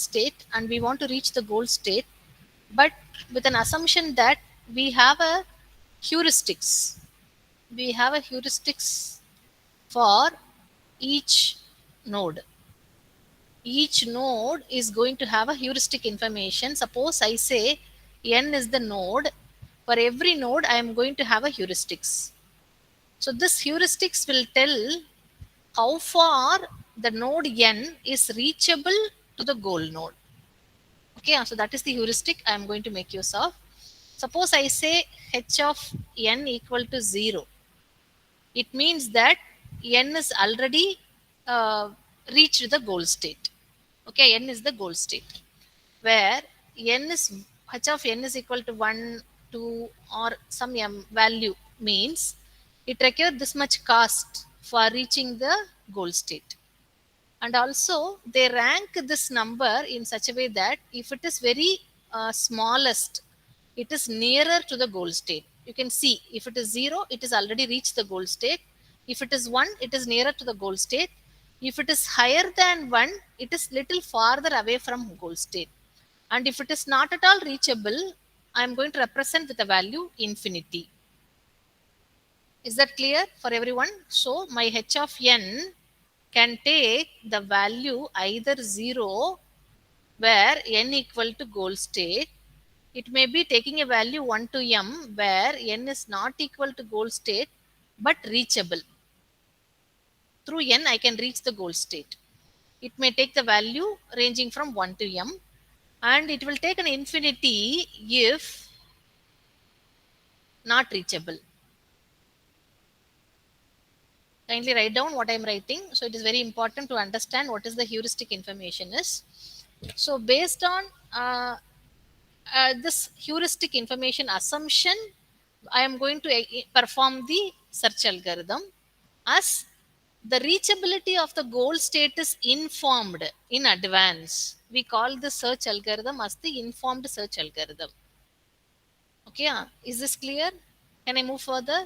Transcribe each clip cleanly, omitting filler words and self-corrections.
state and we want to reach the goal state, but with an assumption that we have a heuristics. We have a heuristics for each node. Each node is going to have a heuristic information. Suppose I say n is the node. For every node, I am going to have a heuristics. So this heuristics will tell how far the node n is reachable to the goal node. Okay, so that is the heuristic I am going to make use of. Suppose I say h of n equal to 0. It means that n is already reached the goal state. Okay, n is the goal state. Where n is h of n is equal to 1, 2 or some m value means it requires this much cost for reaching the goal state. And also they rank this number in such a way that if it is very smallest, it is nearer to the goal state. You can see if it is 0, it is already reached the goal state. If it is 1, it is nearer to the goal state. If it is higher than 1, it is little farther away from goal state. And if it is not at all reachable, I am going to represent with the value infinity. Is that clear for everyone? So my h of n can take the value either 0 where n equal to goal state. It may be taking a value 1 to m where n is not equal to goal state but reachable. Through n I can reach the goal state. It may take the value ranging from 1 to m, and it will take an infinity if not reachable. Kindly write down what I am writing. So it is very important to understand what is the heuristic information is. So based on this heuristic information assumption, I am going to perform the search algorithm as the reachability of the goal state is informed in advance. We call the search algorithm as the informed search algorithm. Okay, is this clear? Can I move further?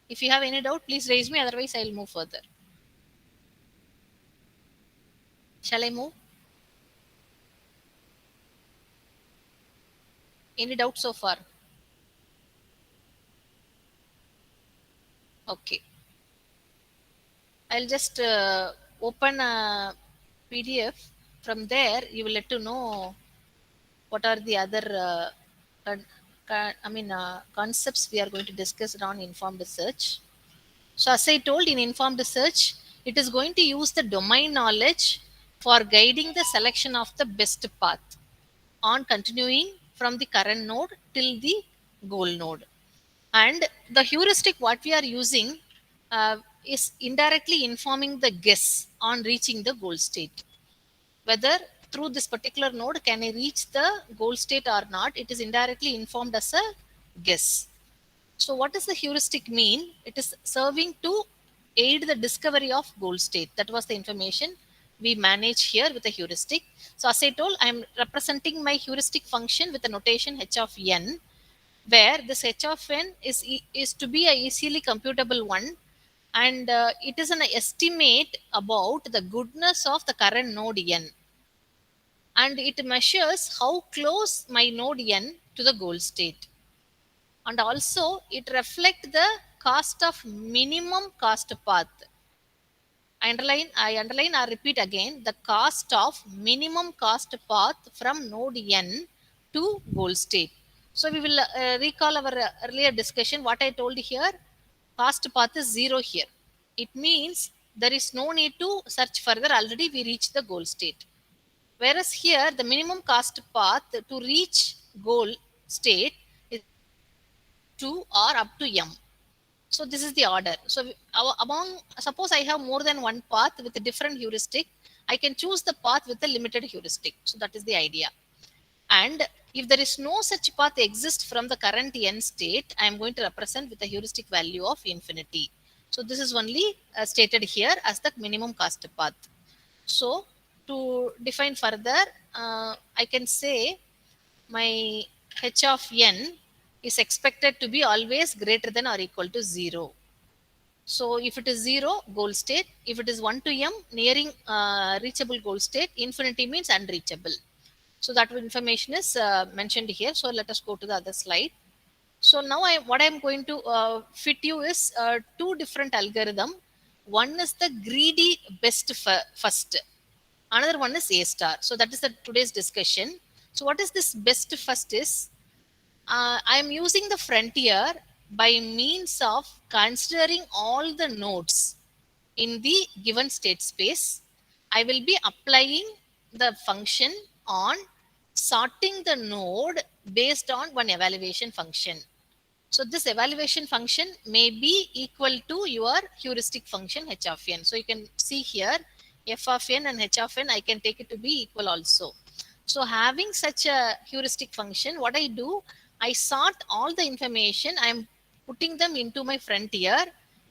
If you have any doubt, please raise me. Otherwise, I will move further. Shall I move? Any doubt so far? Okay. I'll just open a PDF. From there, you will let to know what are the other concepts we are going to discuss around informed search. So as I told, in informed search, it is going to use the domain knowledge for guiding the selection of the best path on continuing from the current node till the goal node. And the heuristic what we are using is indirectly informing the guess on reaching the goal state. Whether through this particular node can I reach the goal state or not, it is indirectly informed as a guess. So what does the heuristic mean? It is serving to aid the discovery of goal state. That was the information we manage here with the heuristic. So as I told, I am representing my heuristic function with the notation h of n, where this h of n is to be a easily computable one, and it is an estimate about the goodness of the current node n, and it measures how close my node n to the goal state. And also it reflects the cost of minimum cost path. I underline or repeat again the cost of minimum cost path from node n to goal state. So we will recall our earlier discussion. What I told here, cost path is 0 here. It means there is no need to search further. Already we reached the goal state. Whereas here the minimum cost path to reach goal state is 2 or up to m. So this is the order. So suppose I have more than one path with a different heuristic, I can choose the path with a limited heuristic. So that is the idea. And if there is no such path exist from the current n state, I am going to represent with a heuristic value of infinity. So this is only stated here as the minimum cost path. So to define further, I can say my h of n is expected to be always greater than or equal to 0. So if it is 0, goal state. If it is 1 to m, nearing reachable goal state. Infinity means unreachable. So that information is mentioned here. So let us go to the other slide. So now what I'm going to fit you is two different algorithm. One is the greedy best first. Another one is A star. So that is the today's discussion. So what is this best first is I am using the frontier by means of considering all the nodes in the given state space. I will be applying the function on sorting the node based on one evaluation function. So this evaluation function may be equal to your heuristic function h of n. So you can see here f of n and h of n, I can take it to be equal also. So having such a heuristic function, what I do, I sort all the information, I'm putting them into my frontier.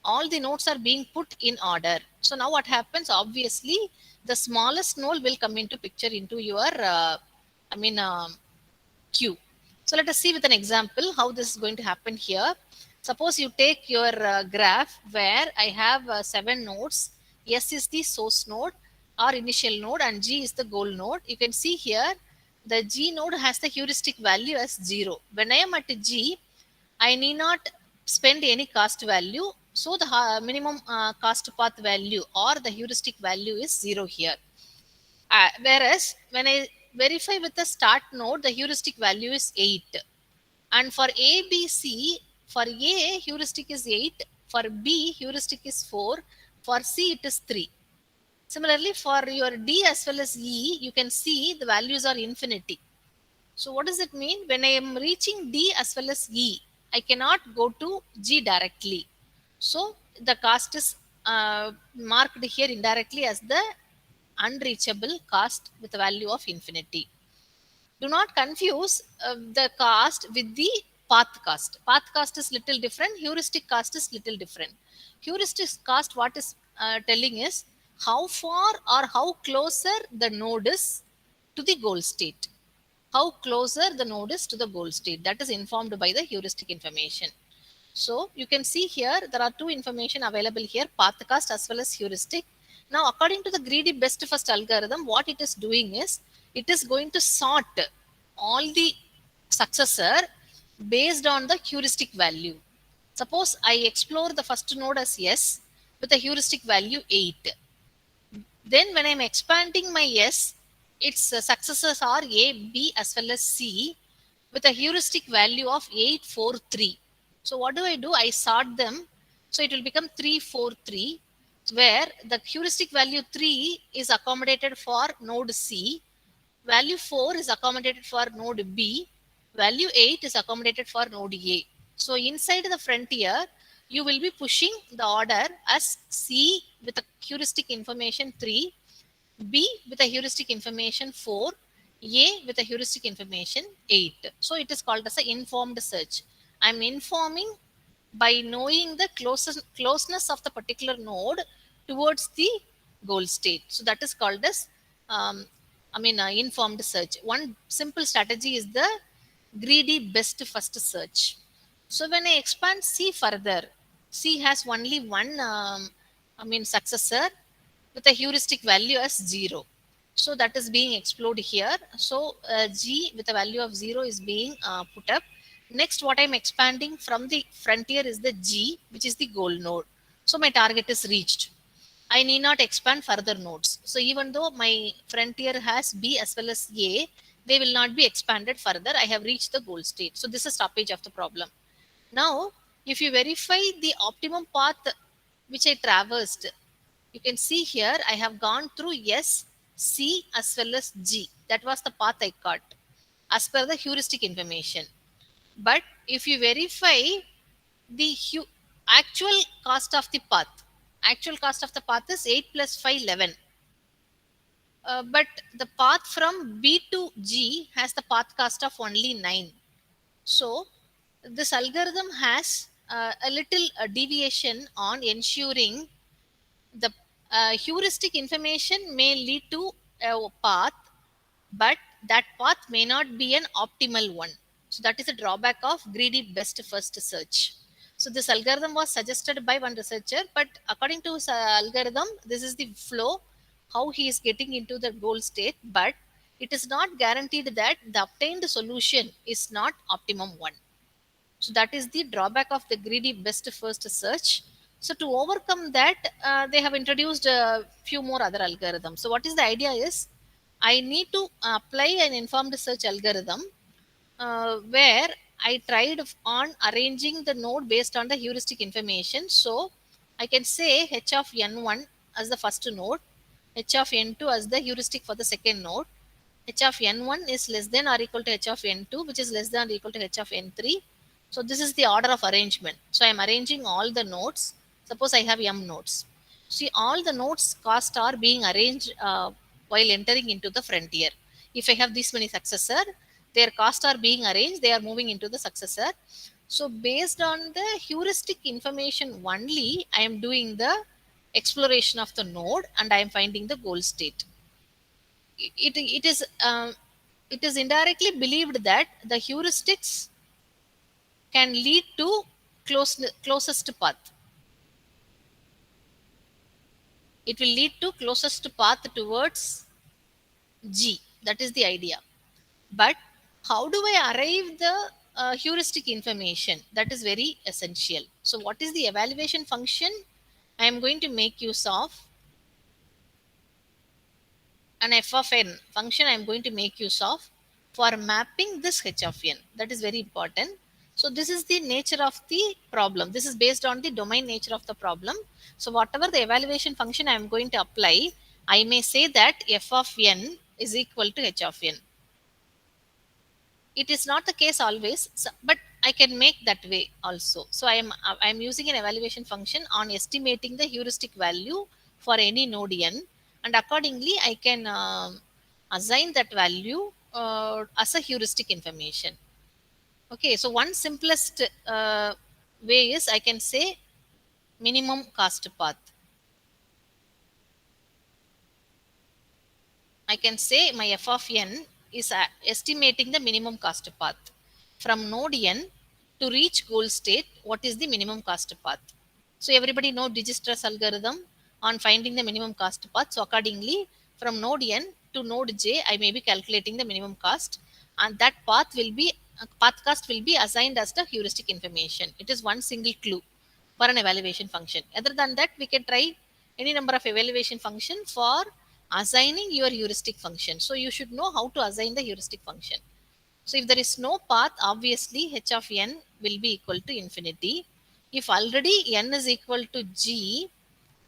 All the nodes are being put in order. So now what happens, obviously, the smallest node will come into picture into your, I mean, queue. So let us see with an example how this is going to happen here. Suppose you take your graph where I have 7 nodes. S is the source node or initial node and G is the goal node. You can see here the G node has the heuristic value as 0. When I am at G, I need not spend any cost value. So the minimum cost path value or the heuristic value is 0 here. Whereas when I verify with the start node, the heuristic value is 8. And for A, B, C, for A, heuristic is 8. For B, heuristic is 4. For C, it is 3. Similarly, for your D as well as E, you can see the values are infinity. So what does it mean? When I am reaching D as well as E, I cannot go to G directly. So the cost is marked here indirectly as the unreachable cost with a value of infinity. Do not confuse the cost with the path cost. Path cost is little different. Heuristic cost is little different. Heuristic cost, what is telling is how far or how closer the node is to the goal state. How closer the node is to the goal state. That is informed by the heuristic information. So you can see here there are two information available here, path cost as well as heuristic. Now according to the greedy best first algorithm, what it is doing is it is going to sort all the successor based on the heuristic value. Suppose I explore the first node as S with a heuristic value 8. Then when I'm expanding my S, its successors are A, B as well as C with a heuristic value of 8, 4, 3. So what do? I sort them. So it will become 3, 4, 3, where the heuristic value 3 is accommodated for node C, value 4 is accommodated for node B, value 8 is accommodated for node A. So inside the frontier, you will be pushing the order as C with a heuristic information 3, B with a heuristic information 4, A with a heuristic information 8. So it is called as an informed search. I'm informing by knowing the closeness of the particular node towards the goal state. So that is called as informed search. One simple strategy is the greedy best first search. So when I expand C further, C has only one successor with a heuristic value as 0. So that is being explored here. So G with a value of 0 is being put up. Next, what I'm expanding from the frontier is the G, which is the goal node. So my target is reached. I need not expand further nodes. So even though my frontier has B as well as A, they will not be expanded further. I have reached the goal state. So this is stoppage of the problem. Now, if you verify the optimum path which I traversed, you can see here I have gone through S, C as well as G. That was the path I cut as per the heuristic information. But if you verify the actual cost of the path, actual cost of the path is 8 plus 5, 11. But the path from B to G has the path cost of only 9. So this algorithm has a little deviation on ensuring the heuristic information may lead to a path, but that path may not be an optimal one. So that is a drawback of greedy best first search. So this algorithm was suggested by one researcher, but according to his algorithm, this is the flow, how he is getting into the goal state, but it is not guaranteed that the obtained solution is not optimum one. So that is the drawback of the greedy best first search. So to overcome that, they have introduced a few more other algorithms. So what is the idea is, I need to apply an informed search algorithm where I tried on arranging the node based on the heuristic information. So I can say h of n1 as the first node, h of n2 as the heuristic for the second node, h of n1 is less than or equal to h of n2, which is less than or equal to h of n3. So this is the order of arrangement. So I am arranging all the nodes. Suppose I have m nodes. See, all the nodes cost are being arranged while entering into the frontier. If I have this many successor, their costs are being arranged. They are moving into the successor. So based on the heuristic information only, I am doing the exploration of the node and I am finding the goal state. It is it is indirectly believed that the heuristics can lead to closest path. It will lead to closest path towards G. That is the idea. But how do I arrive the heuristic information? That is very essential. So what is the evaluation function I am going to make use of? An f of n function I am going to make use of for mapping this h of n. That is very important. So this is the nature of the problem. This is based on the domain nature of the problem. So whatever the evaluation function I am going to apply, I may say that f of n is equal to h of n. It is not the case always, but I can make that way also. So I am using an evaluation function on estimating the heuristic value for any node n, and accordingly I can assign that value as a heuristic information. Okay, so one simplest way is I can say minimum cost path. I can say my f of n is estimating the minimum cost path from node n to reach goal state. What is the minimum cost path? So everybody know Dijistra's algorithm on finding the minimum cost path. So accordingly, from node n to node j, I may be calculating the minimum cost, and that path cost will be assigned as the heuristic information. It is one single clue for an evaluation function. Other than that, we can try any number of evaluation function for assigning your heuristic function. So you should know how to assign the heuristic function. So if there is no path, obviously h of n will be equal to infinity. If already n is equal to g,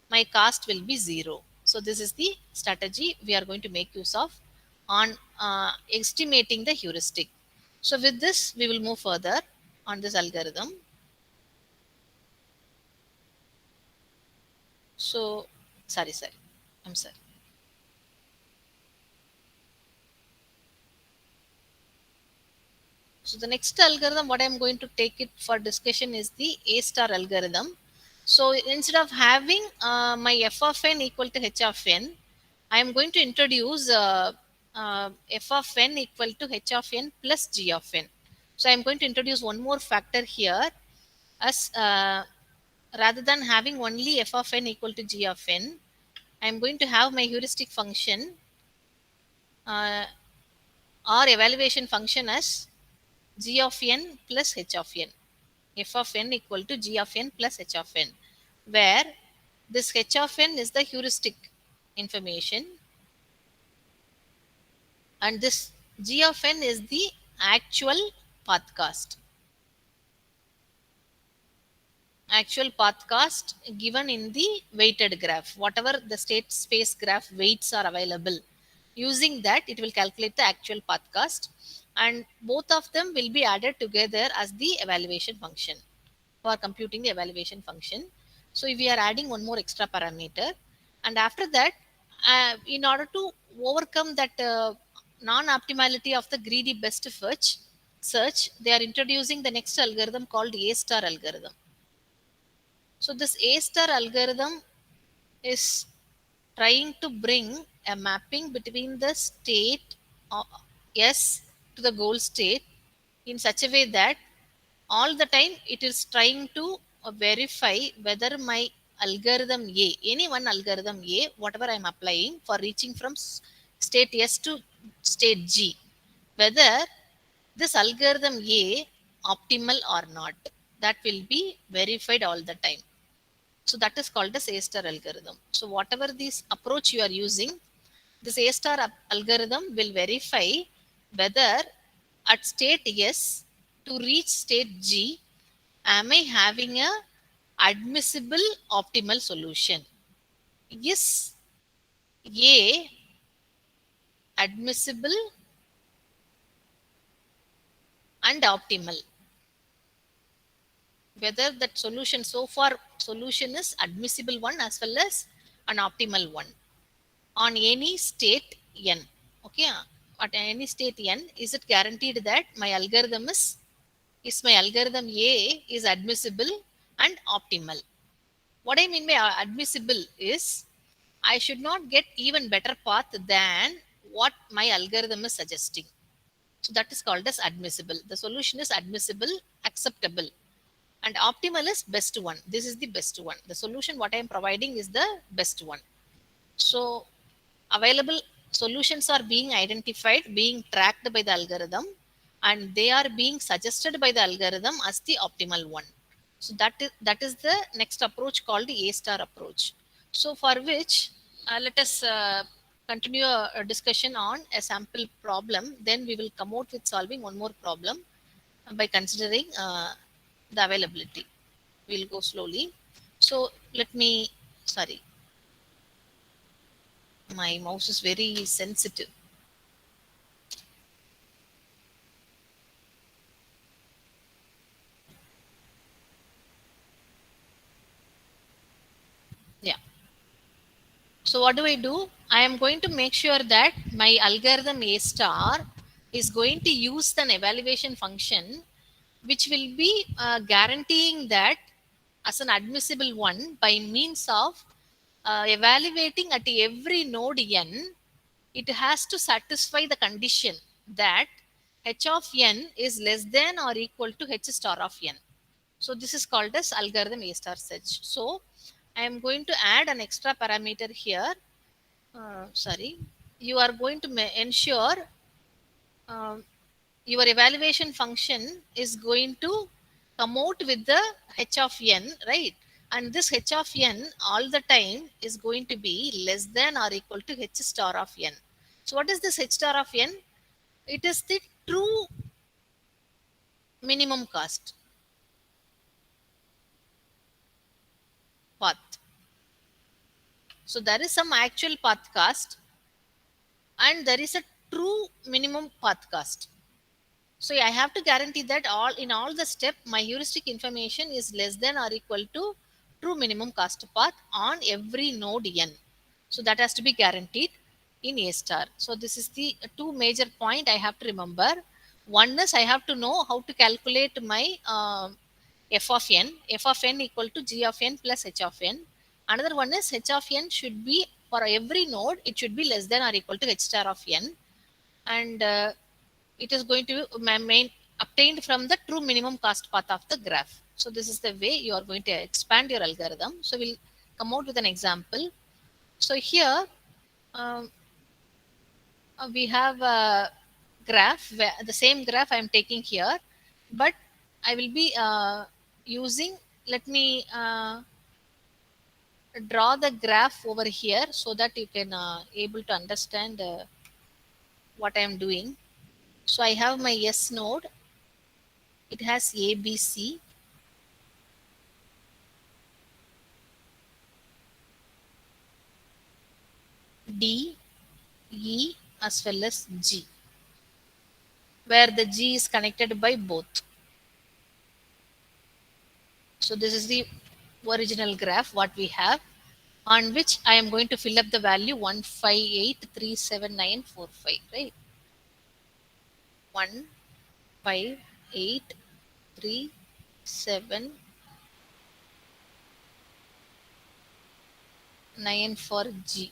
my cost will be 0. So this is the strategy we are going to make use of on estimating the heuristic. So with this, we will move further on this algorithm. So, sorry, I'm sorry. So the next algorithm, what I'm going to take it for discussion is the A star algorithm. So instead of having my f of n equal to h of n, I am going to introduce f of n equal to h of n plus g of n. So I'm going to introduce one more factor here, as rather than having only f of n equal to g of n, I'm going to have my heuristic function uh, or evaluation function as g of n plus h of n. F of n equal to g of n plus h of n, where this h of n is the heuristic information and this g of n is the actual path cost. Actual path cost given in the weighted graph. Whatever the state space graph weights are available, using that it will calculate the actual path cost, and both of them will be added together as the evaluation function for computing the evaluation function. So if we are adding one more extra parameter, and after that, in order to overcome that non-optimality of the greedy best search, they are introducing the next algorithm called A star algorithm. So this A star algorithm is trying to bring a mapping between the state of S to the goal state in such a way that all the time it is trying to verify whether my algorithm A, any one algorithm A, whatever I'm applying for reaching from state S to state G, whether this algorithm A optimal or not. That will be verified all the time. So that is called as A star algorithm. So whatever this approach you are using, this A star algorithm will verify whether at state S to reach state G, am I having a admissible optimal solution? Is A admissible and optimal? Whether that solution, so far solution is admissible one as well as an optimal one on any state n. Okay, at any state n, is it guaranteed that my algorithm is my algorithm A is admissible and optimal? What I mean by admissible is I should not get even better path than what my algorithm is suggesting. So that is called as admissible. The solution is admissible, acceptable, and optimal is best one. This is the best one. The solution what I am providing is the best one. So available solutions are being identified, being tracked by the algorithm, and they are being suggested by the algorithm as the optimal one. So that is the next approach called the A star approach. So for which let us continue a discussion on a sample problem, then we will come out with solving one more problem by considering the availability. We'll go slowly. So let me, sorry, my mouse is very sensitive. Yeah. So what do I do? I am going to make sure that my algorithm A star is going to use an evaluation function which will be guaranteeing that as an admissible one by means of evaluating at every node n, it has to satisfy the condition that h of n is less than or equal to h star of n. So this is called as algorithm A star search. So I am going to add an extra parameter here. Sorry, you are going to ensure um, your evaluation function is going to come out with the h of n, right? And this h of n all the time is going to be less than or equal to h star of n. So what is this h star of n? It is the true minimum cost path. So there is some actual path cost and there is a true minimum path cost. So I have to guarantee that all in all the step my heuristic information is less than or equal to true minimum cost path on every node n. So that has to be guaranteed in A star. So this is the two major point I have to remember. One is I have to know how to calculate my f of n. F of n equal to g of n plus h of n. Another one is h of n should be for every node it should be less than or equal to h star of n, and it is going to main obtained from the true minimum cost path of the graph. So this is the way you are going to expand your algorithm. So we'll come out with an example. So here um, we have a graph where the same graph I am taking here, but I will be using, let me draw the graph over here so that you can able to understand what I am doing. So I have my S node. It has A, B, C. D, E as well as G, where the G is connected by both. So this is the original graph what we have, on which I am going to fill up the value 1583795, right? 1583795 for G.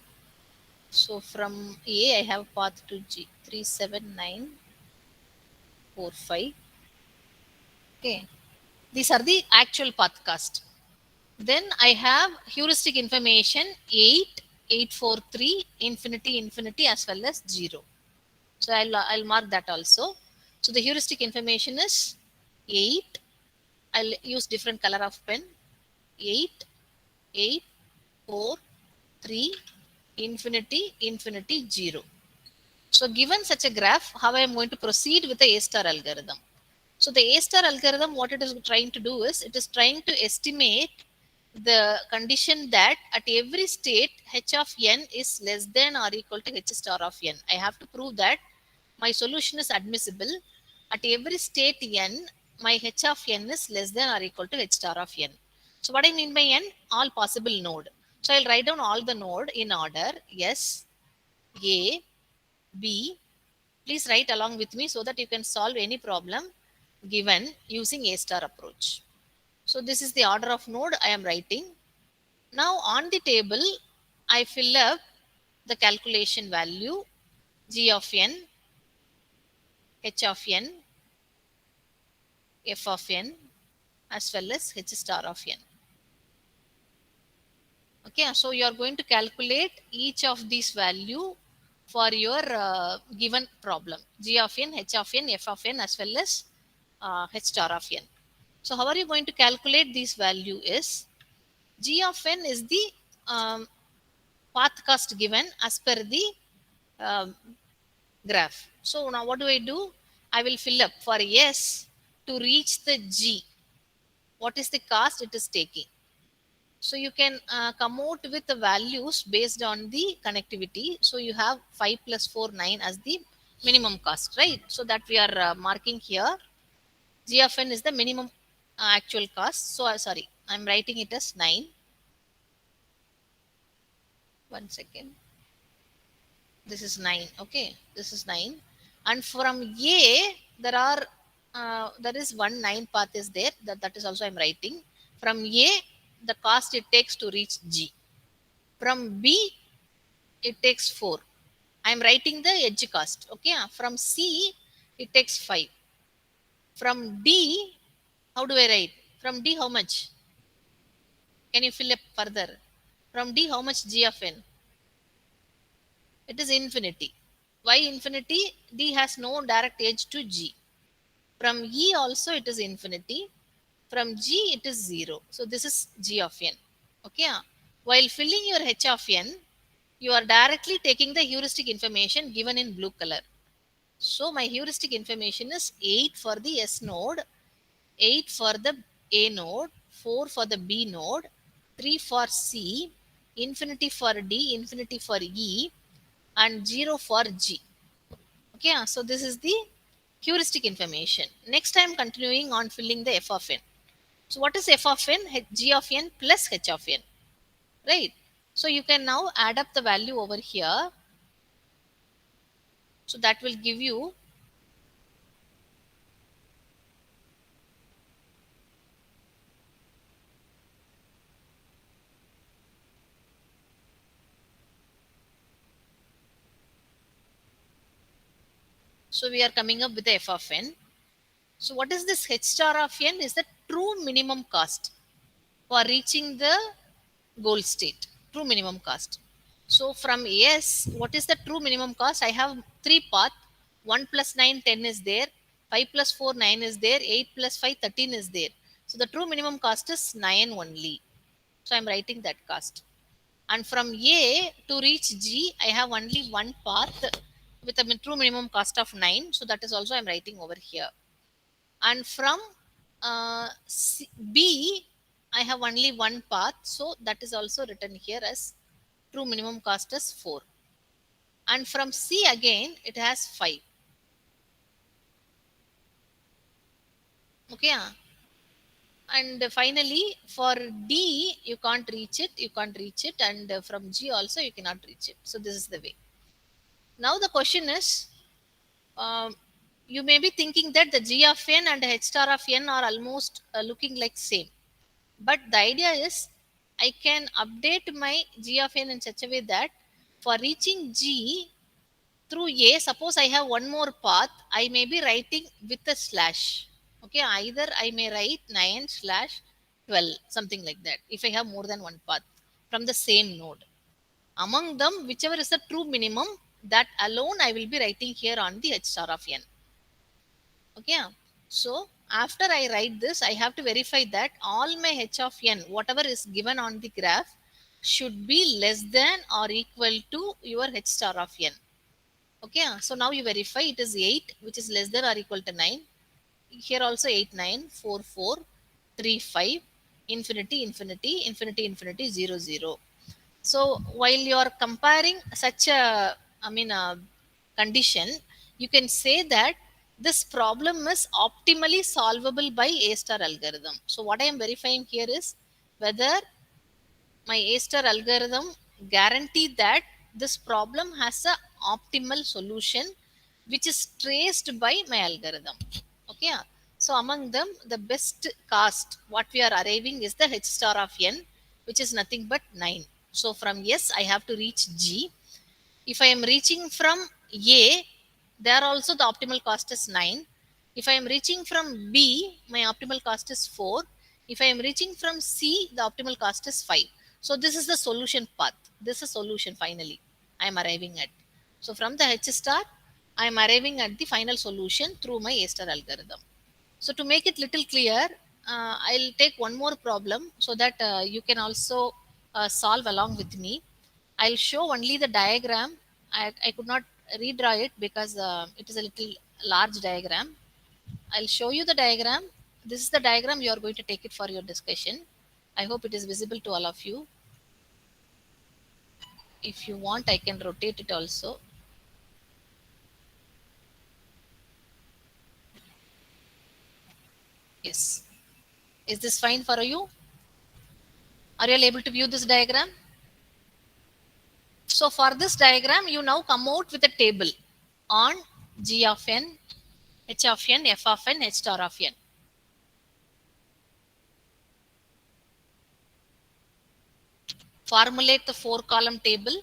So from A I have path to G 37945. Okay. These are the actual path cost. Then I have heuristic information 8, 843, infinity, infinity, as well as 0. So I'll mark that also. So the heuristic information is 8. I'll use different color of pen. 8, 8, 4, 3, infinity, infinity, 0. So given such a graph, how I am going to proceed with the A star algorithm? So the A star algorithm, what it is trying to do is, it is trying to estimate the condition that at every state h of n is less than or equal to h star of n. I have to prove that my solution is admissible. At every state n, my h of n is less than or equal to h star of n. So what I mean by n? All possible node. So I'll write down all the node in order. S, A, B. Please write along with me so that you can solve any problem given using A star approach. So this is the order of node I am writing. Now on the table, I fill up the calculation value g of n, h of n, f of n, as well as h star of n. Okay, so you are going to calculate each of these value for your given problem, g of n, h of n, f of n, as well as h star of n. So how are you going to calculate this value is, g of n is the path cost given as per the um, graph. So now what do I do? I will fill up for S to reach the G. What is the cost it is taking? So you can come out with the values based on the connectivity. So you have 5 plus 4, 9 as the minimum cost, right? So that we are marking here. G of n is the minimum actual cost. So sorry, I'm writing it as 9. One second. This is 9. Okay, this is 9. And from A, there is one 9 path is there. That is also I'm writing. From A, the cost it takes to reach G. From B, it takes 4. I'm writing the edge cost. Okay, from C, it takes 5. From D, how do I write? From D, how much? Can you fill up further? From D, how much G of n? It is infinity. Why infinity? D has no direct edge to G. From E also it is infinity. From G it is 0. So this is G of n. Okay. While filling your H of n, you are directly taking the heuristic information given in blue color. So my heuristic information is 8 for the S node, 8 for the A node, 4 for the B node, 3 for C, infinity for D, infinity for E, and 0 for G. Okay, so this is the heuristic information. Next, I am continuing on filling the f of n. So what is f of n? G of n plus h of n, right? So you can now add up the value over here. So that will give you so we are coming up with the f of n. So what is this h star of n? Is the true minimum cost for reaching the goal state, true minimum cost. So from S, what is the true minimum cost? I have 3 paths. 1 plus 9, 10 is there. 5 plus 4, 9 is there. 8 plus 5, 13 is there. So the true minimum cost is 9 only. So I'm writing that cost. And from A to reach G, I have only one path with a true minimum cost of 9. So that is also I'm writing over here. And from B, I have only one path. So that is also written here as true minimum cost is 4. And from C again, it has 5. Okay. And finally, for D, you can't reach it. You can't reach it. And from G also, you cannot reach it. So this is the way. Now the question is, um, you may be thinking that the G of n and H star of n are almost looking like same. But the idea is, I can update my G of n in such a way that for reaching G through A, suppose I have one more path, I may be writing with a slash. Okay, either I may write 9 slash 12, something like that, if I have more than one path from the same node. Among them, whichever is the true minimum, that alone I will be writing here on the h star of n. Okay, so after I write this, I have to verify that all my h of n, whatever is given on the graph, should be less than or equal to your h star of n. Okay, so now you verify it is 8, which is less than or equal to 9. Here also 8, 9, 4, 4, 3, 5, infinity, infinity, infinity, infinity, 0, 0. So while you are comparing such a, I mean, a condition, you can say that this problem is optimally solvable by A star algorithm. So what I am verifying here is whether my A star algorithm guarantee that this problem has a optimal solution which is traced by my algorithm. Okay, so among them the best cost what we are arriving is the h star of n, which is nothing but 9. So from S I have to reach G. If I am reaching from A, there also the optimal cost is 9. If I am reaching from B, my optimal cost is 4. If I am reaching from C, the optimal cost is 5. So this is the solution path. This is solution finally I am arriving at. So from the H star, I am arriving at the final solution through my A star algorithm. So to make it little clear, I'll take one more problem so that you can also solve along with me. I'll show only the diagram. I could not redraw it because it is a little large diagram. I'll show you the diagram. This is the diagram. You are going to take it for your discussion. I hope it is visible to all of you. If you want, I can rotate it also. Yes. Is this fine for you? Are you all able to view this diagram? So for this diagram, you now come out with a table on G of n, H of n, F of n, H star of n. Formulate the 4 column table,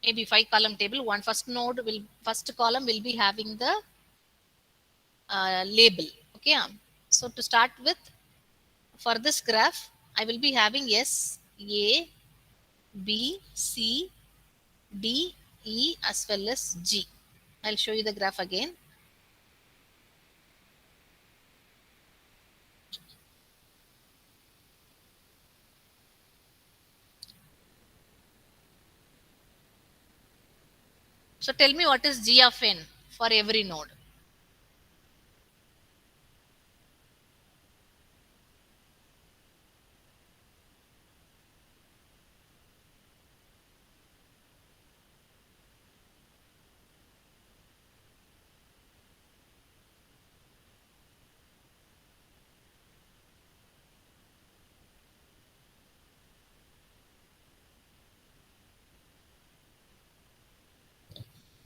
maybe 5 column table. First column will be having the label. Okay. So to start with, for this graph, I will be having S, A, B, C, D, E as well as G. I'll show you the graph again. So tell me what is G of n for every node.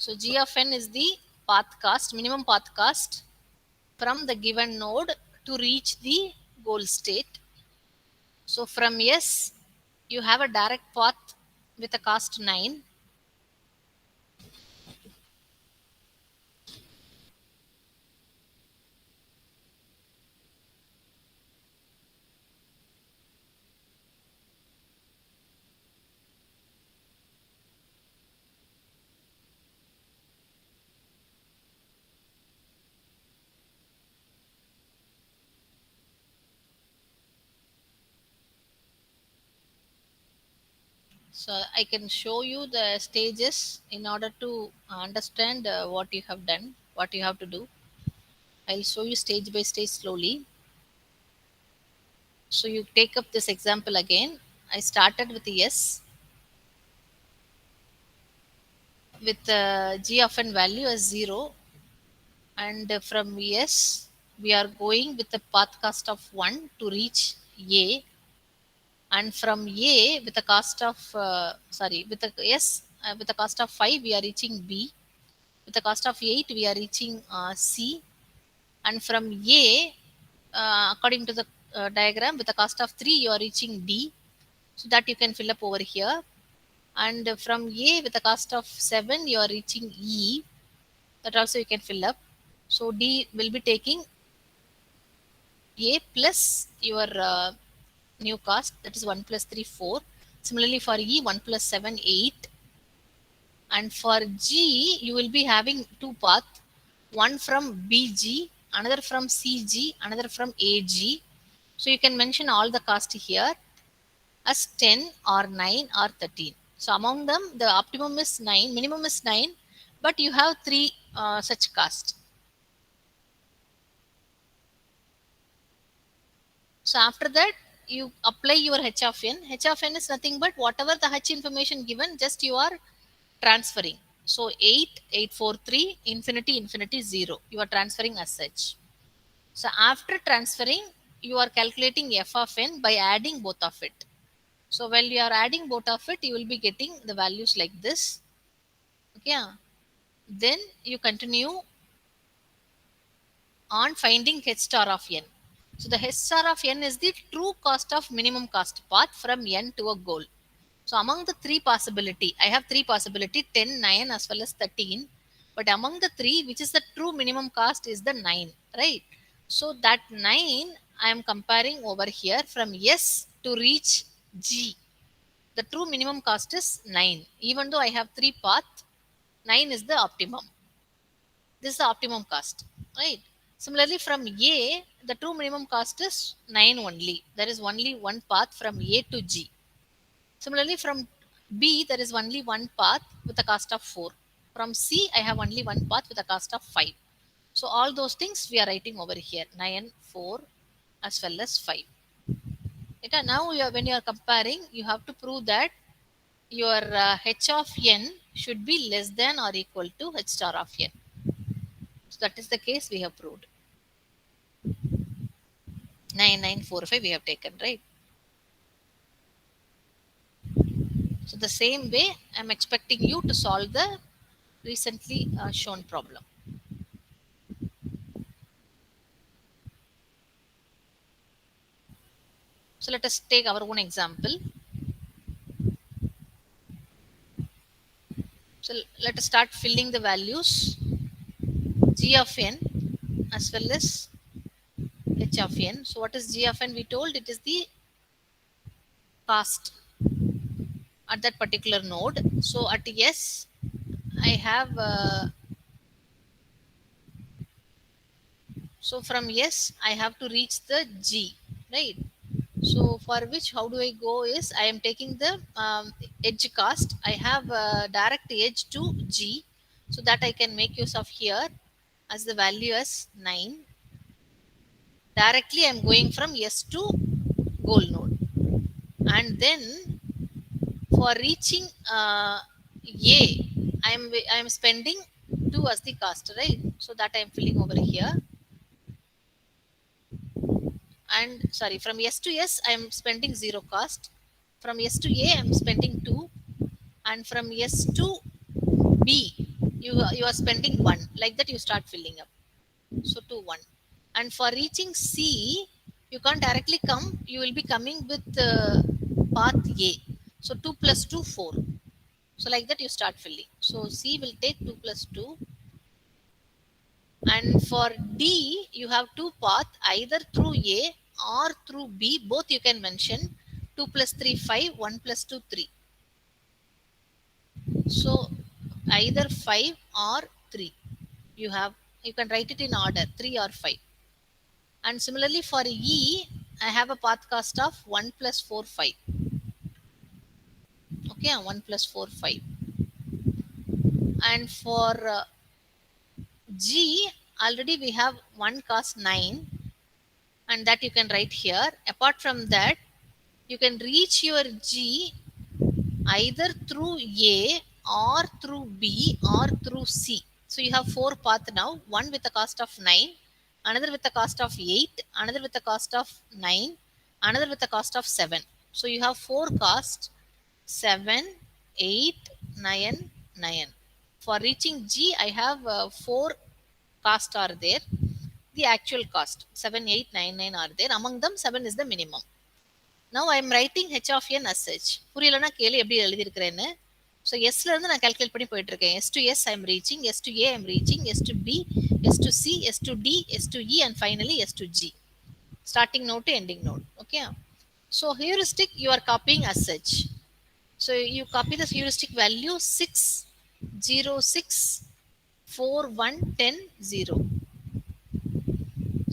So G of n is the path cost, minimum path cost from the given node to reach the goal state. So from S, you have a direct path with a cost 9. So I can show you the stages in order to understand what you have done, what you have to do. I'll show you stage by stage slowly. So you take up this example again. I started with S with G of n value as 0, and from S we are going with the path cost of 1 to reach A, and from A with the cost of with the S with the cost of 5 we are reaching B, with the cost of 8 we are reaching C, and from A according to the diagram with the cost of 3 you are reaching D, so that you can fill up over here, and from A with the cost of 7 you are reaching E, that also you can fill up. So D will be taking A plus your new cost, that is 1 plus 3, 4. Similarly for E, 1 plus 7, 8. And for G, you will be having two paths, one from BG, another from CG, another from AG. So you can mention all the cost here as 10 or 9 or 13. So among them, the optimum is 9, minimum is 9, but you have three such costs. So after that, you apply your H of n. H of n is nothing but whatever the H information given, just you are transferring. So 8, 843, infinity, infinity, 0. You are transferring as such. So after transferring, you are calculating f of n by adding both of it. So while you are adding both of it, you will be getting the values like this. Okay. Then you continue on finding h star of n. So the h star of n is the true cost of minimum cost path from n to a goal. So among the three possibility, I have three possibility, 10, 9 as well as 13. But among the three, which is the true minimum cost is the 9, right? So that 9 I am comparing over here from S to reach G. The true minimum cost is 9. Even though I have three paths, 9 is the optimum. This is the optimum cost, right? Similarly, from A, the true minimum cost is 9 only. There is only one path from A to G. Similarly, from B, there is only one path with a cost of 4. From C, I have only one path with a cost of 5. So all those things we are writing over here, 9, 4 as well as 5. Okay, now when you are comparing, you have to prove that your h of n should be less than or equal to h star of n. So that is the case we have proved. 9945 we have taken, right? So the same way I'm expecting you to solve the recently shown problem. So let us take our own example. So let us start filling the values g of n as well as h of n. So what is g of n? We told it is the cost at that particular node. So at S, I have so from S I have to reach the G, right? So for which how do I go is I am taking the edge cost. I have direct edge to G, so that I can make use of here as the value as 9. Directly I am going from S to goal node, and then for reaching A, I am spending 2 as the cost, right? So that I am filling over here. And sorry, from S to S, I am spending 0 cost. From S to A, I am spending 2. And from S to B, you are spending 1. Like that, you start filling up. So 2, 1. And for reaching C, you can't directly come. You will be coming with path A. So 2 plus 2, 4. So like that, you start filling. So C will take 2 plus 2. And for D, you have two paths, either through A or through B. Both you can mention. 2 plus 3, 5. 1 plus 2, 3. So either 5 or 3. You can write it in order, 3 or 5. And similarly for E, I have a path cost of 1 plus 4, 5. Okay, 1 plus 4, 5. And for G, already we have one cost 9, and that you can write here. Apart from that, you can reach your G either through A or through B or through C. So you have 4 paths now, one with the cost of 9, another with the cost of 8, another with the cost of 9, another with the cost of 7. So you have 4 costs, 7, 8, 9, 9. For reaching G, I have 4 costs are there. The actual cost 7, 8, 9, 9 are there. Among them, 7 is the minimum. Now I am writing h of n as such. புரியலனா கேளு எப்படி எழுதி இருக்கிறேன்னு. So S ல இருந்து நான் calculate பண்ணி போயிட்டு இருக்கேன். S to S I am reaching, S to A I am reaching, S to B, S to C, S to D, S to E and finally S to G. starting node to ending node. Okay. So heuristic you are copying as such. So you copy the heuristic value 6 0 6 4 1 10 0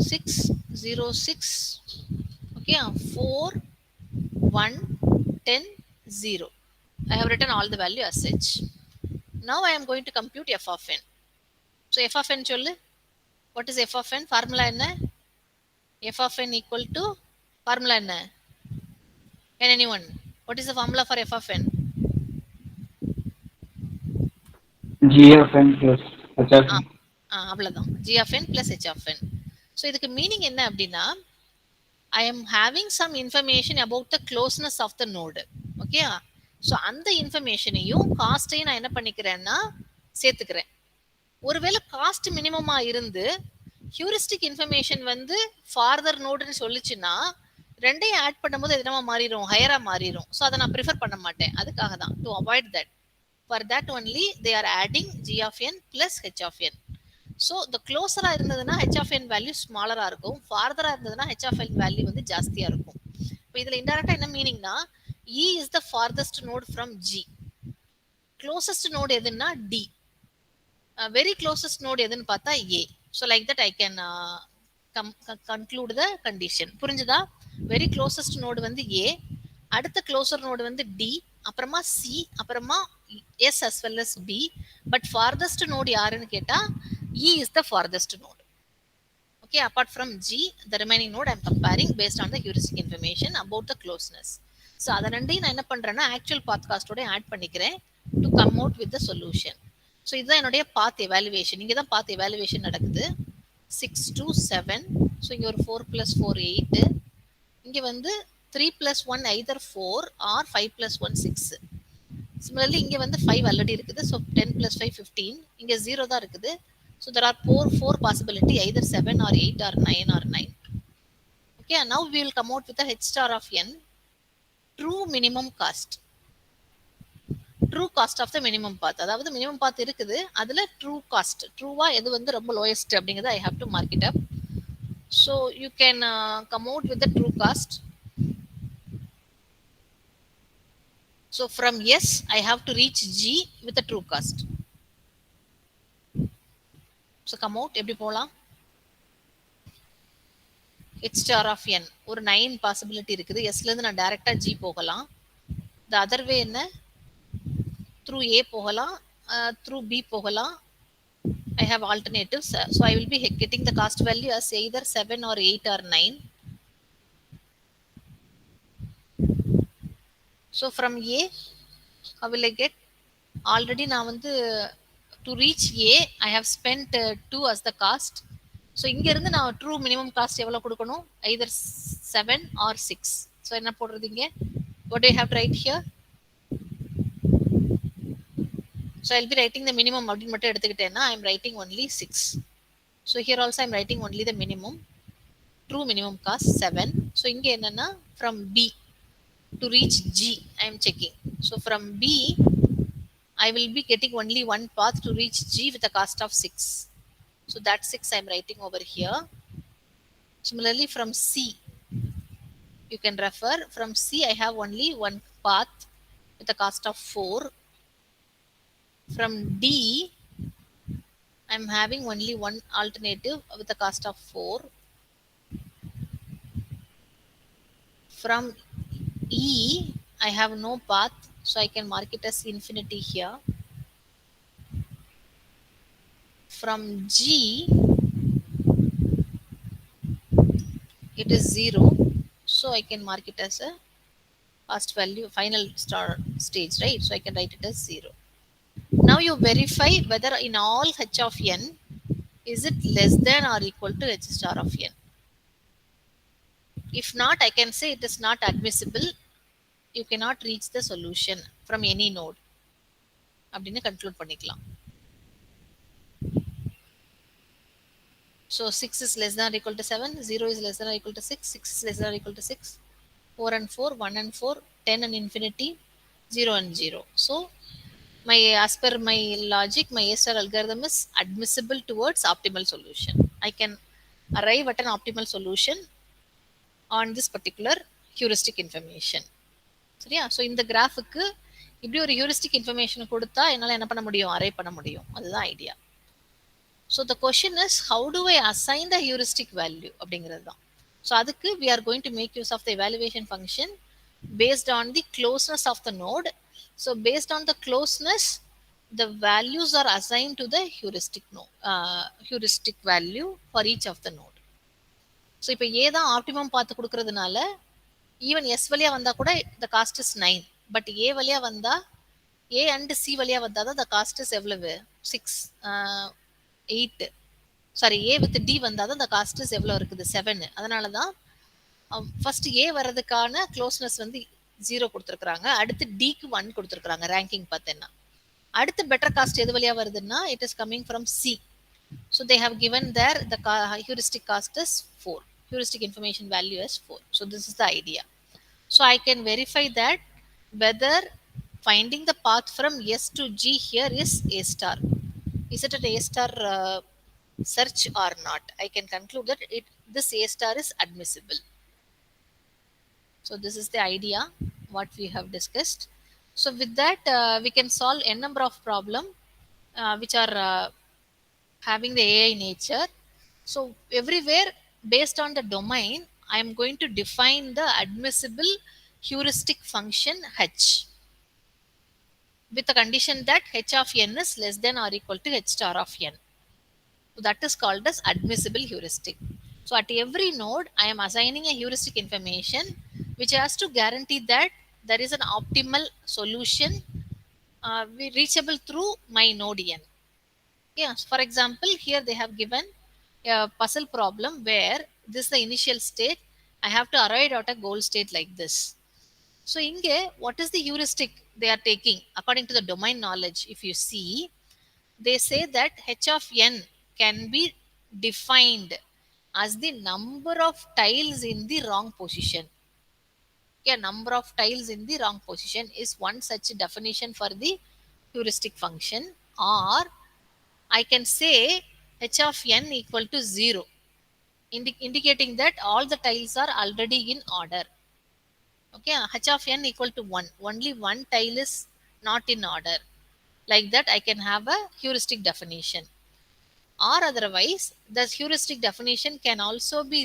6 0 6. Okay, 4 1 10 0. I have written all the value as such. Now I am going to compute f of n. So f of n sollu. What is f of n? Formula enna? F of n equal to formula enna? Can anyone? What is the formula for f of n? G of n plus h of ah n. அவ்வளோதான். g of n plus h of n. So இதுக்கு meaning என்ன அப்படின்னா I am having some information about the closeness of the node. Okay. So அந்த இன்ஃபர்மேஷனையும் காஸ்ட்டையும் நான் என்ன பண்ணிக்கிறேன்னா சேர்த்துக்கிறேன். ஒருவேளை காஸ்ட் மினிமமா இருந்து ஹியூரிஸ்டிக் இன்ஃபர்மேஷன் வந்து ஃபார்தர் நோடுன்னு சொல்லிச்சுன்னா ரெண்டையும் ஆட் பண்ணும்போது எதுனா மாறிடும், ஹையரா மாறிடும். ஸோ அதை நான் ப்ரிஃபர் பண்ண மாட்டேன். அதுக்காக தான் to avoid that. For that only they are adding G of N plus H of N. So இந்த க்ளோஸரா இருந்ததுன்னா ஹெச் ஆஃப் என் வேல்யூ ஸ்மாலரா இருக்கும், ஃபார்தரா இருந்ததுன்னா ஹெச் ஆஃப் என் வேல்யூ வந்து ஜாஸ்தியா இருக்கும். இப்போ இதுல இன்டெரக்டா என்ன மீனிங்னா E is the farthest node from G, closest node எதுன்னா டி, வெரி க்ளோசஸ்ட் நோட் எதுன்னு பார்த்தா A. So like that I can conclude the condition. புரிஞ்சுதா? வெரி க்ளோசஸ்ட் நோடு வந்து ஏ, அடுத்த க்ளோசர் நோடு வந்து டி, அப்புறமா சி, அப்புறமா S as well as B. But farthest node யாருன்னு கேட்டா E is the farthest node. Okay, apart from G, the remaining node I'm comparing based on the heuristic information about the closeness. So அதை ரெண்டையும் நான் என்ன பண்றேன்னா actual பாத் காஸ்டோட add பண்ணிக்கிறேன் to come out with the solution. So இதுதான் என்னுடைய பாத் evaluation. இங்கே தான் பாத் எவாலுவேஷன் நடக்குது. 6 to 7. ஸோ இங்கே ஒரு 4 + 4 8. இங்கே வந்து 3 + 1 either 4 or 5 + 1 6. சிமிலர்லி இங்கே வந்து 5 ஆல்ரெடி இருக்குது. ஸோ 10 + 5 15. இங்கே 0 தான் இருக்குது. So there are four possibility, either 7 or 8 or 9 or 9. Okay, now we will come out with the h star of n, true minimum cost. True cost of the minimum path. அதாவது minimum path இருக்குது, அதுல true cost. True-வா எது வந்து ரொம்ப lowest அப்படிங்கிறத I have to mark it up. So you can come out with the true cost. So from S, I have to reach G with the true cost. So come out, எப்படி போலாம்? h star of n ஒரு 9 possibility இருக்குது. எஸ்ல இருந்து நான் டைரக்டா G போகலாம். The other way என்ன? Through ஏ போகலாம், த்ரூ பி போகலாம். I have alternatives. So I will be getting the cost value as either 7 or 8 or 9. So from A how will I get? Already நான் வந்து to reach A I have spent 2 as the cost. So இங்கேருந்து நான் true minimum cost எவ்வளோ கொடுக்கணும்? Hyder 7 or 6. So என்ன போடுறது இங்கே? what do I have to write here? So I'll be writing the minimum அப்படின்னு மட்டும் எடுத்துக்கிட்டேன்னா I am writing only 6. So here also I am writing only the minimum. True minimum cost 7. So இங்கே என்னன்னா from B to reach G I am checking. So from B I will be getting only one path to reach G with a cost of 6. So that 6 I am writing over here. Similarly from C, you can refer. From C I have only one path with a cost of 4. From D I am having only one alternative with a cost of 4. From E I have no path, so I can mark it as infinity here. From G it is 0, so I can mark it as a cost value final star stage, right? So I can write it as 0. Now you verify whether in all h of n is it less than or equal to h star of n. If not, I can say it is not admissible. You cannot reach the solution from any node. அப்படின்னு conclude பண்ணிக்கலாம். So 6 is less than or equal to 7, 0 is less than or equal to 6, 6 is less than or equal to 6, 4 and 4, 1 and 4, 10 and infinity, 0 and 0. So my as per my logic, my A star algorithm is admissible towards optimal solution. I can arrive at an optimal solution on this particular heuristic information. சரியா? So இந்த கிராஃபுக்கு இப்படி ஒரு heuristic information கொடுத்தா என்னால் என்ன பண்ண முடியும், array பண்ண முடியும். அதுதான் idea. So the question is how do I assign the heuristic value அப்படிங்கிறது தான். ஸோ அதுக்கு we are going to make use of the evaluation function based on the closeness of the node. So based on the closeness, the values are assigned to the heuristic value for each of the node. So இப்போ ஏ தான் optimum பார்த்து கொடுக்கறதுனால even S வழியா வந்தா கூட the cost is 9, but ஏ வழியா வந்தா A and C வழியா வந்தா தான் the cost is எவ்வளவு 6 8 சாரி ஏ வித் டி வந்தா தான் the cost is எவ்வளவு இருக்குது 7. அதனால தான் ஃபர்ஸ்ட் ஏ வர்றதுக்கான க்ளோஸ்னஸ் வந்து 0 கொடுத்துருக்காங்க, அடுத்து டிக்கு 1 கொடுத்துருக்காங்க ரேங்கிங் பார்த்தேன்னா. அடுத்து பெட்டர் காஸ்ட் எது வழியா வருதுன்னா it is coming from C. So they have given there the heuristic cost is 4, heuristic information value is 4. So this is the idea. So I can verify that whether finding the path from S to G here is A star. Is it an A star search or not? I can conclude that this A star is admissible. So this is the idea what we have discussed. So with that we can solve n number of problem which are having the AI nature. So everywhere based on the domain I am going to define the admissible heuristic function h with the condition that h of n is less than or equal to h star of n. So that is called as admissible heuristic. So at every node, I am assigning a heuristic information which has to guarantee that there is an optimal solution reachable through my node n. Yes, for example, here they have given a puzzle problem where this is the initial state. I have to arrive at a goal state like this. So inge, what is the heuristic they are taking according to the domain knowledge? If you see, they say that h of n can be defined as the number of tiles in the wrong position. Yeah, number of tiles in the wrong position is one such definition for the heuristic function. Or I can say h of n equal to 0, indicating that all the tiles are already in order. Okay, h of n equal to 1, only one tile is not in order. Like that I can have a heuristic definition. Or otherwise the heuristic definition can also be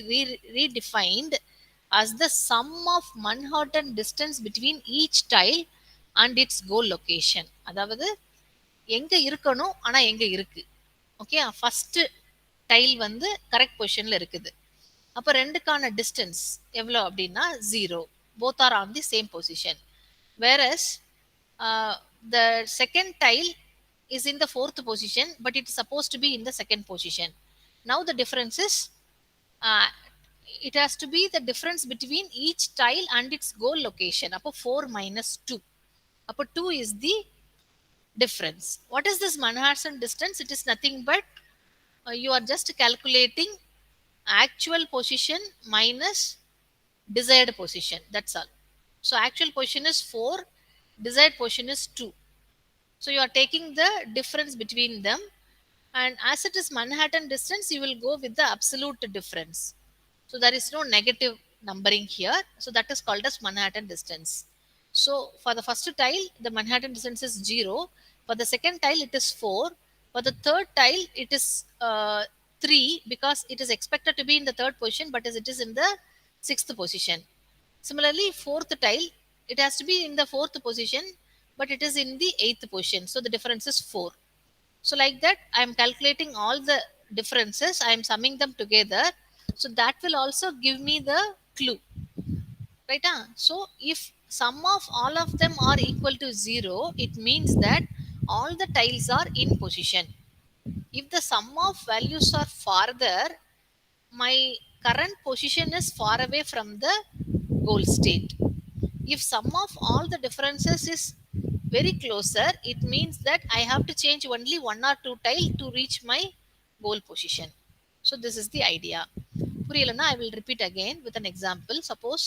redefined as the sum of Manhattan distance between each tile and its goal location. அதாவது எங்க இருக்கணும் ஆனா எங்க இருக்கு. Okay, first tail வந்து correct பொசிஷன்ல இருக்குது, அப்போ ரெண்டுக்கான டிஸ்டன்ஸ் எவ்வளோ அப்படின்னா 0, both are on the same position. Various the second tile is in the fourth position but it is supposed to be in the second position. Now the difference is it has to be the difference between each tile and its goal location. Appo 4 minus 2, appo 2 is the difference. What is this Manhattan distance? It is nothing but you are just calculating actual position minus desired position, that's all. So actual position is 4, desired position is 2. So you are taking the difference between them, and as it is Manhattan distance, you will go with the absolute difference. So there is no negative numbering here. So that is called as Manhattan distance. So for the first tile, the Manhattan distance is 0. For the second tile, it is 4. For the third tile, it is 3 because it is expected to be in the third position, but as it is in the sixth position. Similarly, fourth tile, it has to be in the fourth position, but it is in the eighth position. So the difference is 4. So like that, I am calculating all the differences. I am summing them together. So that will also give me the clue. Right? So if sum of all of them are equal to 0, it means that all the tiles are in position. If the sum of values are farther, my current position is far away from the goal state. If sum of all the differences is very closer, it means that I have to change only 1 or 2 tile to reach my goal position. So this is the idea. புரியலனா I will repeat again with an example. Suppose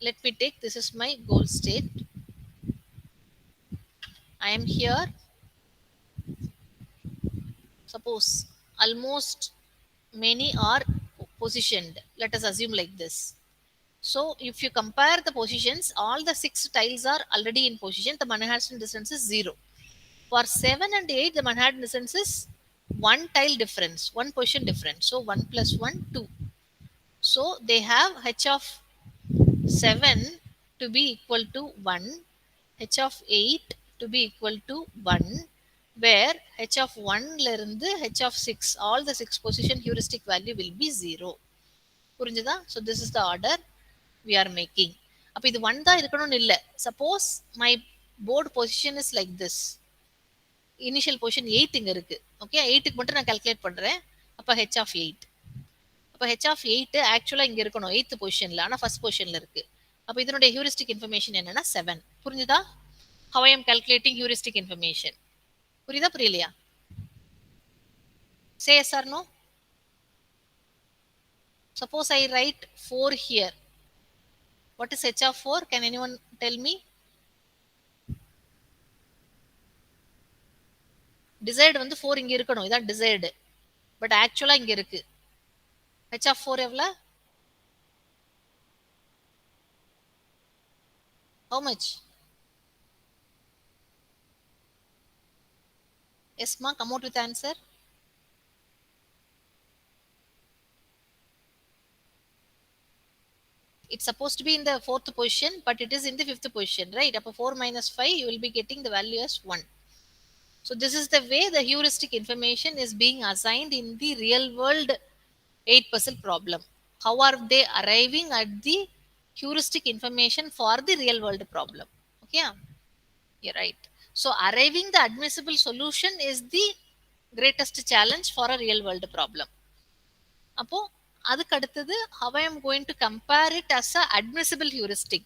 let me take, this is my goal state. I am here. Suppose almost many are positioned. Let us assume like this. So if you compare the positions, all the 6 tiles are already in position. The Manhattan distance is 0. For 7 and 8, the Manhattan distance is 1 tile difference, 1 position difference. So 1 plus 1, 2. So they have h of 7 to be equal to 1, h of 8 to be equal to 1, where h of 1 லிருந்து h of 6, all the 6 position heuristic value will be 0. புரிஞ்சுதா? So this is the order we are making. அப்ப இது 1 தான் இருக்கணும்னு இல்ல. Suppose my board position is like this. Initial position 8 இங்க இருக்கு. Okay, 8க்கு மட்டும் நான் கால்குலேட் பண்றேன். அப்ப h of 8. அப்ப h of 8 ஆக்சுவலா இங்க இருக்கணும் 8th பொசிஷன்ல, ஆனா ஃபர்ஸ்ட் பொசிஷன்ல இருக்கு. அப்ப இதனுடைய ஹியூரிஸ்டிக் இன்ஃபர்மேஷன் என்னன்னா 7. புரிஞ்சுதா? How I am calculating heuristic information. புரியுதா புரியலையா? Say yes or no. Suppose I write 4 here. What is h of 4? Can anyone tell me? Desired வந்து 4 இங்க இருக்கணும். இதான் desired. பட் ஆக்சுவலா இங்க இருக்கு. h of 4 எவ்வளவு? How much? Yes ma, come out with the answer. It's supposed to be in the 4th position, but it is in the 5th position, right? Up 4 minus 5, you will be getting the value as 1. So this is the way the heuristic information is being assigned in the real world 8 puzzle problem. How are they arriving at the heuristic information for the real world problem? Okay, you're right. So arriving the admissible solution is the greatest challenge for a real world problem. அப்போ அதுக்கு அடுத்தது how I am going to compare it as a admissible heuristic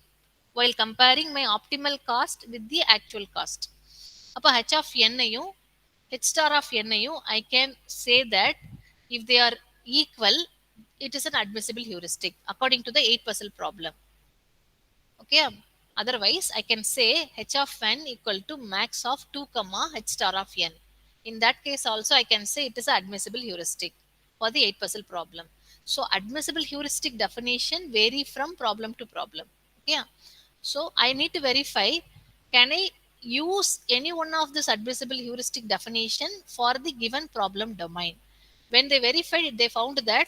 while comparing my optimal cost with the actual cost. அப்போ h of n ஐயும் h star of n ஐயும் I can say that if they are equal, it is an admissible heuristic according to the 8 puzzle problem. Okay, otherwise I can say h of n equal to max of 2 comma h star of n. In that case also I can say it is an admissible heuristic for the 8 puzzle problem. So admissible heuristic definition vary from problem to problem. Yeah. So I need to verify, can I use any one of this admissible heuristic definition for the given problem domain? When they verified it, they found that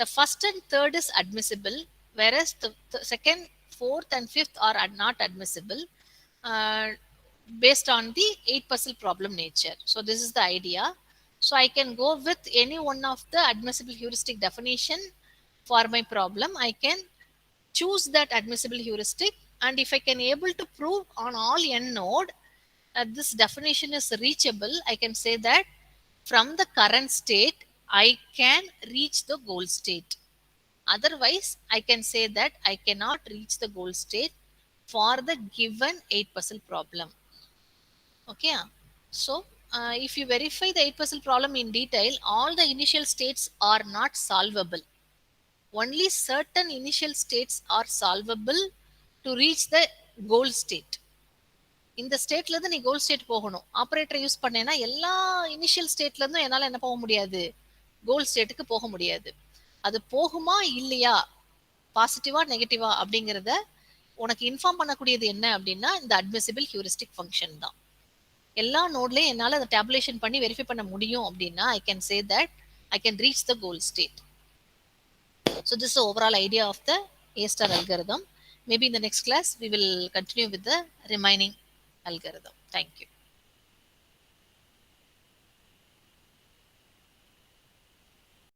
the first and third is admissible, whereas the second, fourth and fifth are not admissible uh, based on the 8 puzzle problem nature. So this is the idea. So I can go with any one of the admissible heuristic definition for my problem. I can choose that admissible heuristic, and if I can able to prove on all n node that this definition is reachable, I can say that from the current state I can reach the goal state. Otherwise I can say that I cannot reach the goal state for the given 8 puzzle problem. Okay, so if you verify the 8 puzzle problem in detail, all the initial states are not solvable. Only certain initial states are solvable to reach the goal state. இந்த ஸ்டேட்ல இருந்து நீ goal state போகணும். Operator use பண்ணேன்னா எல்லா initial ஸ்டேட்ல இருந்தும் என்னால என்ன போக முடியாது, கோல் ஸ்டேட்டுக்கு போக முடியாது. அது போகுமா இல்லையா, பாசிட்டிவா நெகட்டிவா அப்படிங்கிறத உனக்கு இன்ஃபார்ம் பண்ணக்கூடியது என்ன அப்படின்னா இந்த அட்மிசிபிள் ஹியூரிஸ்டிக் ஃபங்க்ஷன் தான். எல்லா நோட்லயும் என்னால அதை டேபுலேஷன் பண்ணி வெரிஃபை பண்ண முடியும் அப்படின்னா I can say that I can reach the goal state. So this is the overall idea of the A-star algorithm. Maybe in the next class we will continue with the remaining algorithm. Thank you.